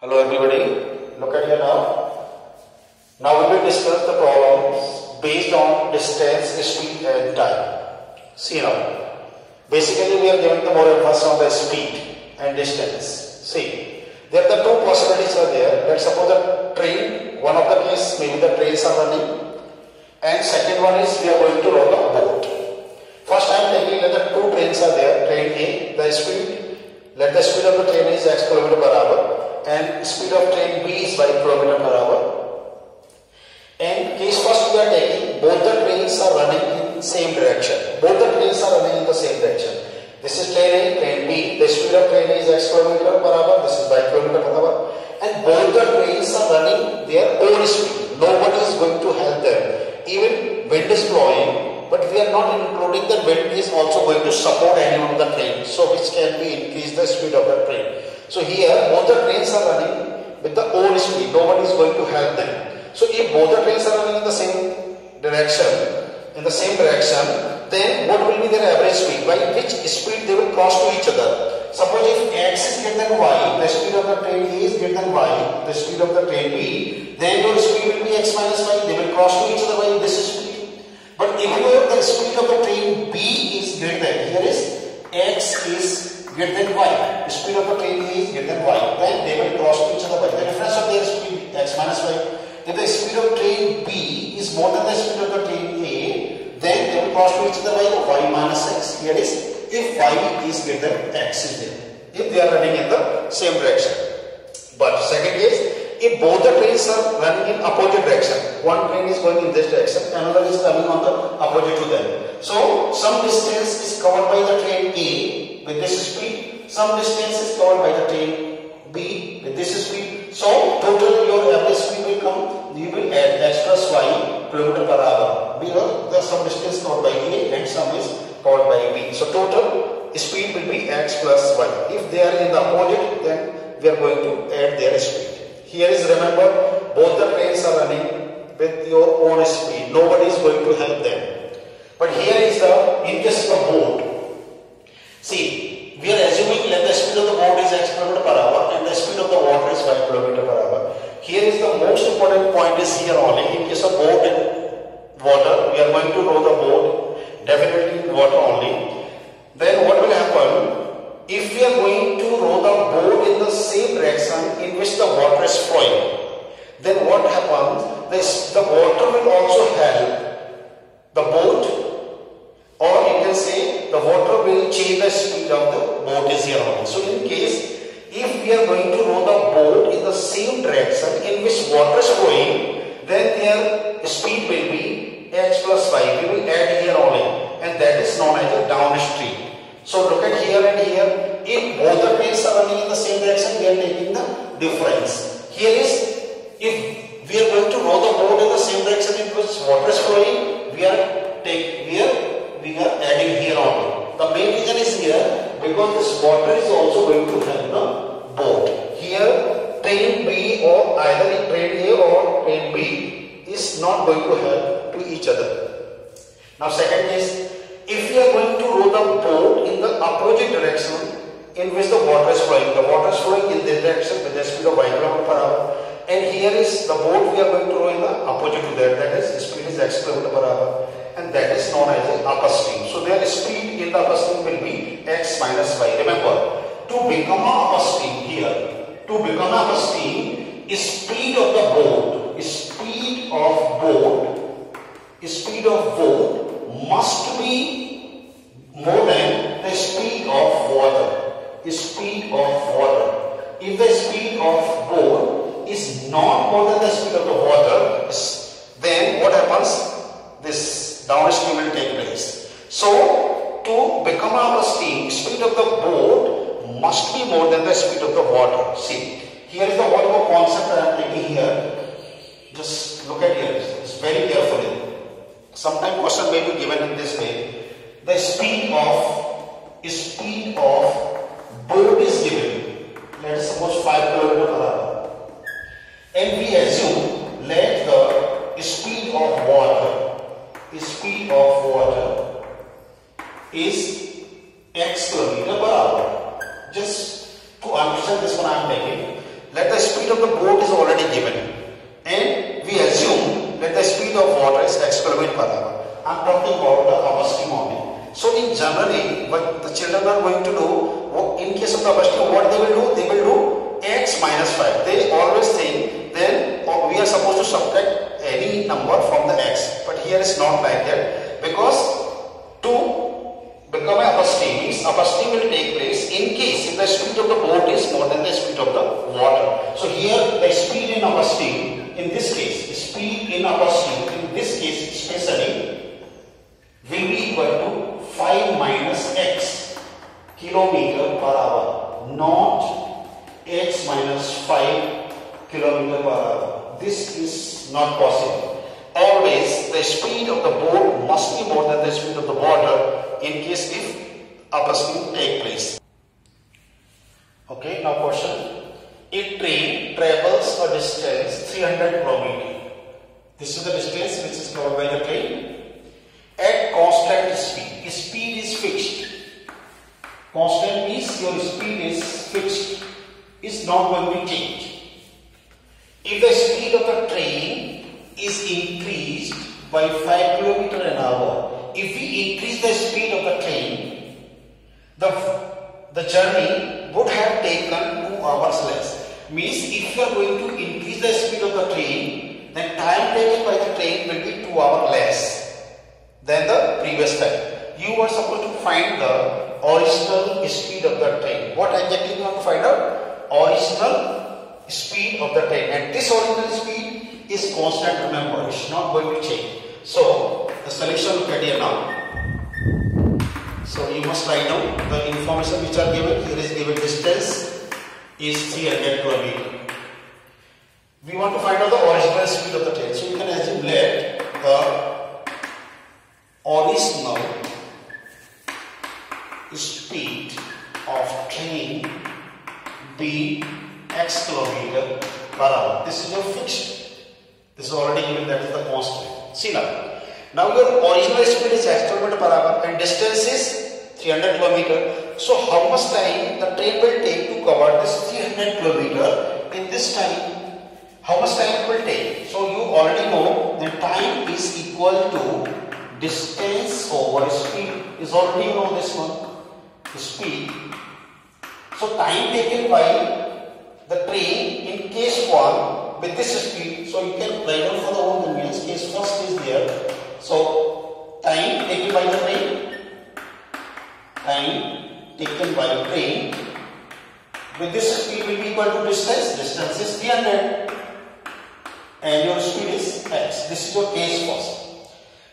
Hello everybody, look at here now. Now we will discuss the problems based on distance, speed and time. See now, basically we are giving the more emphasis on the speed and distance. See, there are the two possibilities are there. Let's suppose a train, one of the case maybe the trains are running, and second one is we are going to row the boat. First I am taking that the two trains are there. Train A, the speed, let the speed of the train is x km per hour. And speed of train B is 5 km per hour. And case first we are taking, both the trains are running in same direction. Both the trains are running in the same direction. This is train A, train B. The speed of train is x km per hour. This is 5 km per hour. And both the trains are running their own speed. Nobody is going to help them. Even wind is blowing, but we are not including the wind is also going to support any of the train. So which can be increase the speed of the train. So here both the trains are running with the own speed. Nobody is going to help them. So if both the trains are running in the same direction, then what will be their average speed? By which speed they will cross to each other? Suppose if x is greater than y, the speed of the train A is greater than y, the speed of the train B, then your speed will be x minus y. They will cross to each other by this speed. But if the speed of the train B is greater than, here is x is greater than y, the speed of the train A is greater than y, then they will cross to each other by the difference of their speed x minus y. If the speed of train B is more than the speed of the train A, then they will cross to each other by y minus x. Here is if y is greater than x is there, if they are running in the same direction. But second case, if both the trains are running in opposite direction, one train is going in this direction, another is coming on the opposite to them. So some distance is covered by the train A with this speed, some distance is covered by the train B with this speed. So total your average speed will come, you will add x plus y km per hour, because there some distance covered by A and some is covered by B. So total speed will be x plus y. If they are in the opposite, then we are going to add their speed. Here is, remember, both the trains are running with your own speed. Nobody is going to help them. But here is the, in case of the boat. See, we are assuming that the speed of the boat is x km per hour and the speed of the water is 5 km per hour. Here is the most important point is here only. In case of boat in water, we are going to row the boat definitely in water only. Then what will happen? If we are going to row the boat in the same direction in which the water is flowing, then what happens? The water will also help the boat, or you can say the water will change the speed of the boat is here only. So in case, if we are going to row the boat in the same direction in which water is flowing, then their speed will be x plus y. We will add here only, and that is known as a downstream. So look at here and here. If both the trains are running in the same direction, we are taking the difference. Here is, if we are going to row the boat in the same direction in which water is flowing, we are adding here only. The main reason is here because this water is also going to help the boat. Here, train B or either in train A or train B is not going to help to each other. Now second is, if we are going to row the boat in the opposite direction in which the water is flowing, the water is flowing in this direction with the speed of y km per hour, and here is the boat we are going to row in the opposite to that is speed is x km per hour, and that is known as the upper stream. So their speed in the upper stream will be x minus y. Remember, to become an upper stream here, to become an upper stream, speed of the boat, speed of boat must be more than the speed of water. Speed of water. If the speed of boat is not more than the speed of the water, then what happens? This downstream will take place. So to become our steam, speed of the boat must be more than the speed of the water. See, here is the one more concept I am taking here. Just look at here. It's very carefully. Sometimes question may be given in this way. The speed of boat is given. Let us suppose 5 km per hour. And we assume let the speed of water is x km per hour. Just to understand this one I am taking. Let the speed speed of the boat is already given, and we assume that the speed of water is x km per hour. I'm talking about the upper stream only. So in generally, what the children are going to do, in case of the upper stream, what they will do? They will do x minus 5. They always think then we are supposed to subtract any number from the x. But here it's not like that, because to become an upper stream means upper stream will take place in case if the speed of the boat is more than the speed of the water. So here the speed in upper stream, in this case, speed in upper stream, in this case especially, will be equal to 5 minus x kilometer per hour, not x minus 5 kilometer per hour. This is not possible. Always the speed of the boat must be more than the speed of the water in case if upper stream take place. Okay, now question. A train travels a distance 300 km. This is the distance which is covered by the train at constant speed. Speed is fixed. Constant means your speed is fixed, is not going to change. If the speed of the train is increased by 5 km an hour, if we increase the speed of the train, the journey would have taken 2 hours less. Means if you are going to increase the speed of the train, then time taken by the train will be 2 hours less than the previous time. You are supposed to find the original speed of the train. What exactly you want to find out? Original speed of the train. And this original speed is constant, remember, it's not going to change. So the solution, look at here now. So you must write down the information which are given. Here is given distance is 300 km. We want to find out the original speed of the train. So you can assume let the original speed of train be x kilometer per hour. This is your fixed. This is already given, that is the constant. See now. Now your original speed is x kilometer per hour and distance is 300 km. So how much time the train will take to cover this 300 km in this time? How much time it will take? So you already know that time is equal to distance over speed. Is already you know this one. Speed. So time taken by the train in case 1 with this speed. So you can write down for the whole convenience. Case first is there. So time taken by the train. Time taken by the train with this speed will be equal to distance. Distance is 300 and your speed is x. This is your case first.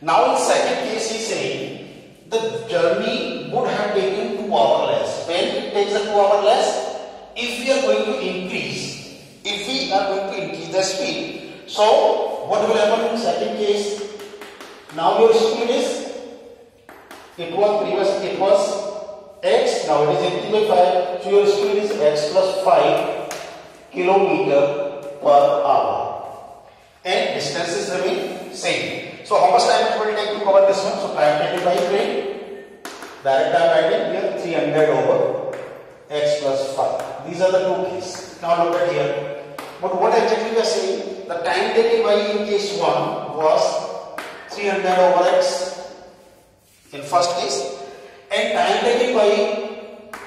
Now in second case he is saying the journey would have taken 2 hours less. When it takes a 2 hours less, if we are going to increase, the speed, so what will happen in second case? Now your speed is, it was x, now it is increased by 5, so your speed is x plus 5 kilometer per hour, and distances remain same. So how much time it will take to cover this one? So time taken by train, direct time writing here 300 over x plus 5. These are the two cases. Now look at here. But what exactly we are saying? The time taken by in case 1 was 300 over x in first case, and time taken by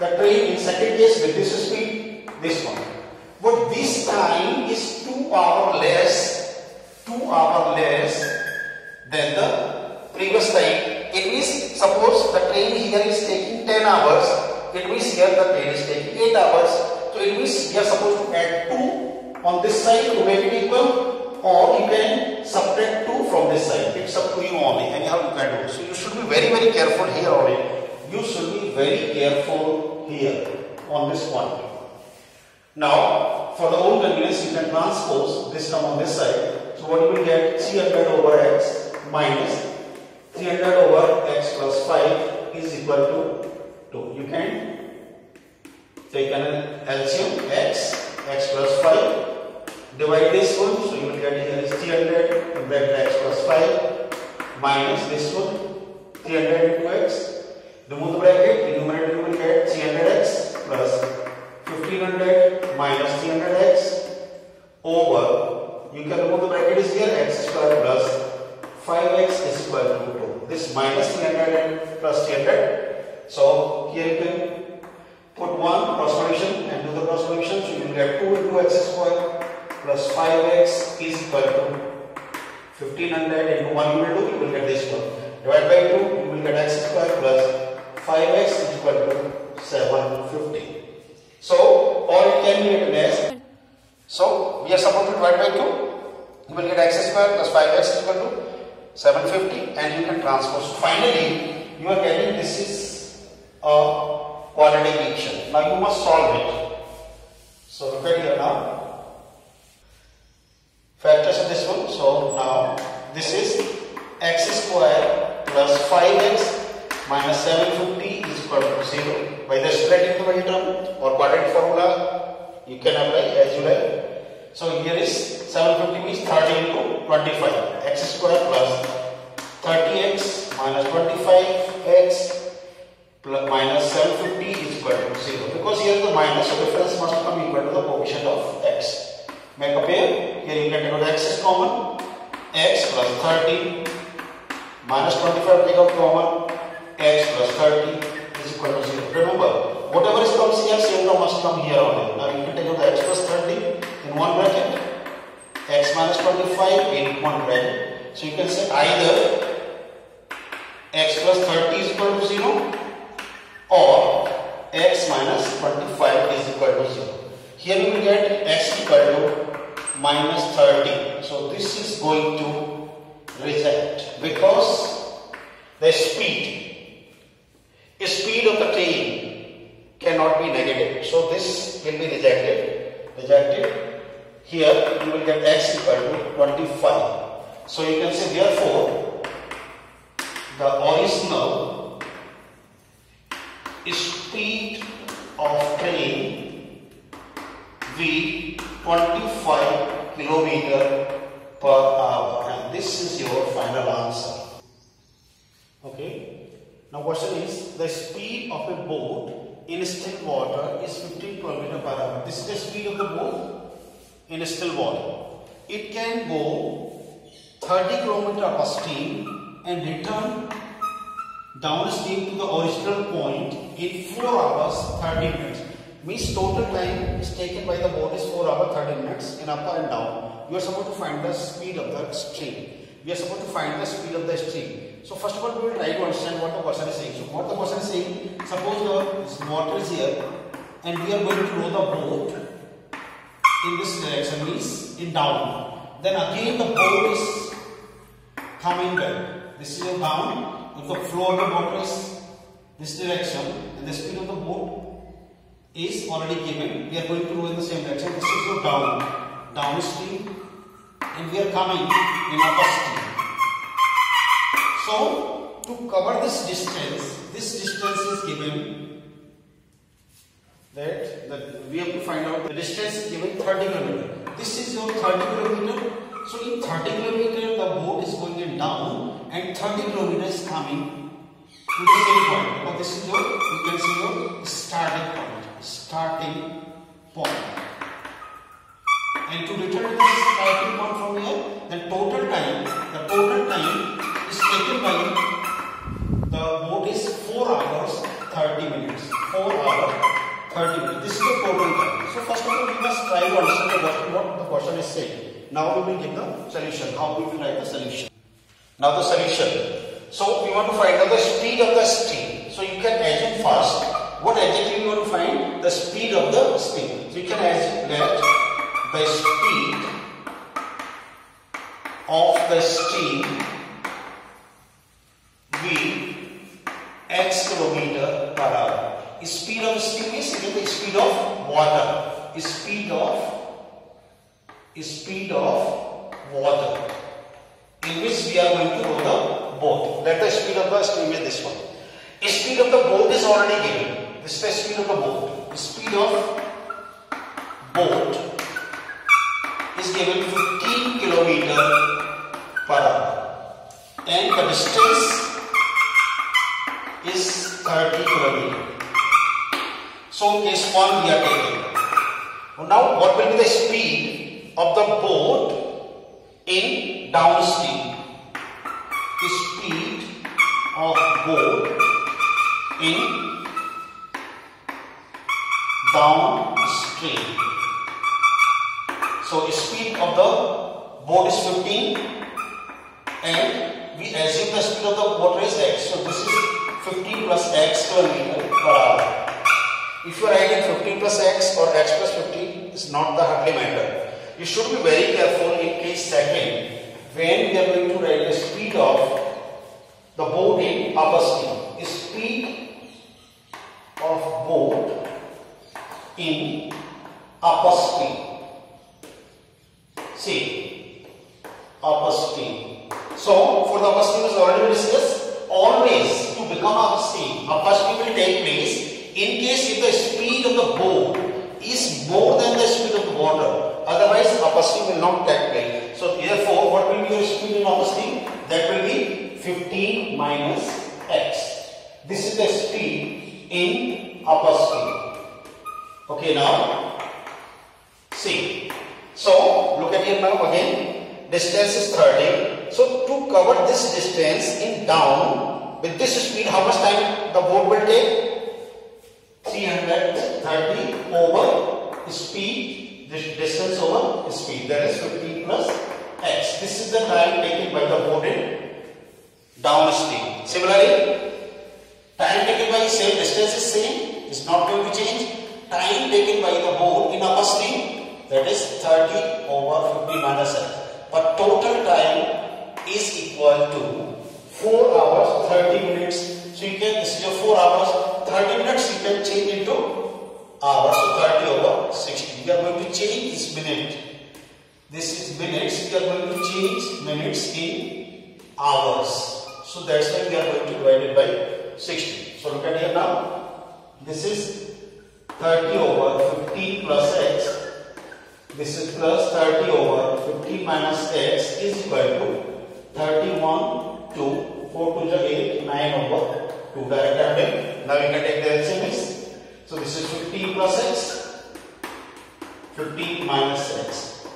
the train in second case with this speed, this one. But this time is 2 hours less than the previous time. It means suppose the train here is taking 10 hours, it means here the train is taking 8 hours. So it means we are supposed to add 2 on this side to make it equal, or you can subtract 2 from this side. It's up to you only, anyhow you can do. So you should be very careful here only. You should be very careful here on this point. Now for the whole convenience you can transpose this term on this side. So what you will get, 300 over x minus 300 over x plus 5 is equal to 2. You can take an LCM x plus 5, divide this one, so you will get here is 300 in bracket x plus 5 minus this one 300 into x. Remove the bracket, in numerator you will get 300x plus 1500 minus 300x you can remove the bracket is here, x square plus 5x is equal to 2. This minus 300 and plus 300. So here you can put one cross multiplication and do the cross multiplication. So you will get 2 into x square plus 5x is equal to 1500 into 1 you will do, you will get this one. Divide by 2, you will get x square plus 5x is equal to 750. So all it can be written as, so we are supposed to divide by 2, you will get x square plus 5x is equal to 750 and you can transpose. Finally, you are getting this is a quadratic equation. Now you must solve it. So look at here now. Factors of this one. So now this is x square plus 5x minus 750 is equal to 0. By the spreading the value term or quadratic formula, you can apply as you like. So here is 750 means 30 into 25. X square plus 30x minus 25x plus minus 750 is equal to 0. Because here the minus, so difference must come equal to the coefficient of x. Make a pair. Here you can take out x is common. X plus 30 minus 25 take out common. X plus 30 is equal to 0. Remember, whatever is comes here, same term must come here only. Now you can take out the x plus 30 in one bracket, x minus 25 in one bracket. So you can say either x plus 30 is equal to 0 or x minus 25 is equal to 0. Here you will get x equal to minus 30. So this is going to reject because the speed of the train cannot be negative. So this will be rejected. Here you will get x equal to 25. So you can say therefore the original speed of train V 25 km per hour, and this is your final answer. Okay. Now question is, the speed of a boat in still water is 15 km per hour. This is the speed of the boat in still water. It can go 30 km upstream and return downstream to the original point in 4 hours 30 minutes. Means total time is taken by the boat is 4 hours 30 minutes in up and down. You are supposed to find the speed of the stream. We are supposed to find the speed of the stream. So first of all, we will try to understand what the person is saying. So what the person is saying, suppose the water is here and we are going to row the boat in this direction, means in down. Then again the boat is coming back. This is your down. If the flow of the water is this direction and the speed of the boat is already given, we are going to row in the same direction. This is your downstream, and we are coming in upstream. So to cover this distance is given that we have to find out the distance is given 30 km. This is your 30 km. So in 30 km the boat is going in down and 30 km is coming to the same point. Because this is your, you can see your starting point. And to return to the starting point from here, the total time is taken by the boat is 4 hours 30 minutes. 4 hours 30 minutes. This is the total time. So first of all, we must try to understand what the question is saying. Now we will give the solution. How we will write the solution. Now the solution. So we want to find out the speed of the stream. So you can assume first what adjective you want to find, the speed of the stream. So you can assume that the speed of the stream V x km per hour. Speed of stream is equal to the speed of water. Speed of water in which we are going to row the boat. Let the speed of the stream is this one. Speed of the boat is already given. This is the speed of the boat. Speed of boat is given 15 km per hour and the distance is 30 km. So case 1 we are taking. Now what will be the speed of the boat in downstream. Speed of boat in downstream. So speed of the boat is 15 and we assume the speed of the water is x. So this is 15 plus x kilometer per hour. If you are writing 15 plus x or x plus 15 is not the hardly matter. You should be very careful in case second when we are going to write the speed of the boat in upper stream. Speed of boat in upper stream. See, upper stream. So for the upper stream is already discussed. Always to become upper stream will take place in case if the speed of the boat is more than the speed of the water. Otherwise, upper stream will not take place. So therefore, what will be your speed in upper stream? That will be 15 minus x. This is the speed in upper stream. Okay, now see. So look at here now again. Distance is 30. So to cover this distance in down with this speed, how much time the boat will take? 330 over speed, this distance over speed, that is 15 plus x. This is the time taken by the boat in downstream. Similarly, time taken by same distance is same, is not going to change. Time taken by the boat in upper stream, that is 30 over 50 minus x. But total time is equal to 4 hours 30 minutes. So you can, this is your 4 hours 30 minutes, you can change into hours. So 30 over 60. We are going to change this minute. This is minutes. We are going to change minutes in hours. So that's why we are going to divide it by 60. So look at here now. This is 30 over 15 plus x. This is plus 30 over 15 minus x is equal to 31 to 4 to the 8, 9 over 2 direct adding. Now we can take the LCM. So this is 15 plus x, 15 minus x.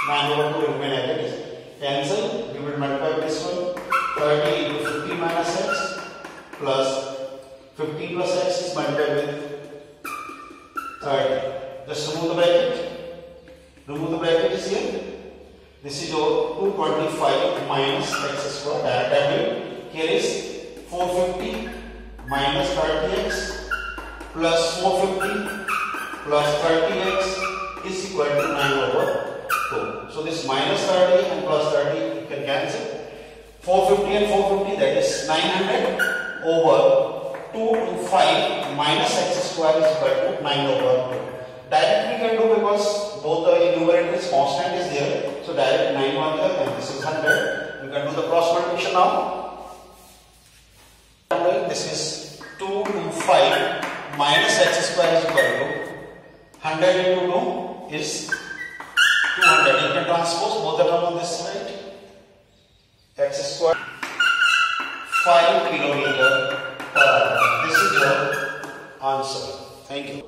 9 over 2 remain as it is. Cancel. We will multiply this one. 30 into 15 minus x plus 15 plus x is multiplied with 30. Just remove the bracket. Remove the bracket is here. This is your 225 minus x square direct adding. Here is 450 minus 30x plus 450 plus 30x is equal to 9 over 2. So this minus 30 and plus 30 you can cancel. 450 and 450, that is 900 over 2 to 5 minus x square is equal to 9 over 2. Directly we can do because both the numerator is constant is there. So direct 9 1 here and this is 100. You can do the cross multiplication now. This is 2 to 5 minus x square is equal to 100 into 2 is 200. You can transpose both the terms on this side. X square 5 kilometer per hour. This is your answer. Thank you.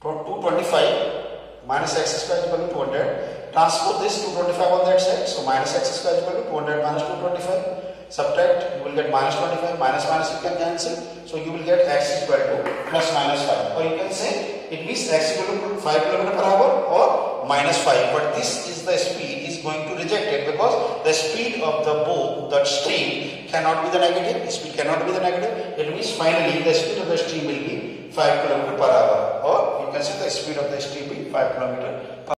225 minus x square is equal to 200. Transpose this 225 on that side. So minus x square is equal to 200 minus 225. Subtract, you will get minus 25. Minus minus you can cancel. So you will get x is equal to plus minus 5. Or you can say it means x is equal to 5 km per hour or minus 5. But this is the speed is going to reject it because the speed of the boat, that stream cannot be the negative. Speed cannot be the negative. It means finally the speed of the stream will be 5 km per hour. Or you can say the speed of the stream will be 5 km per hour.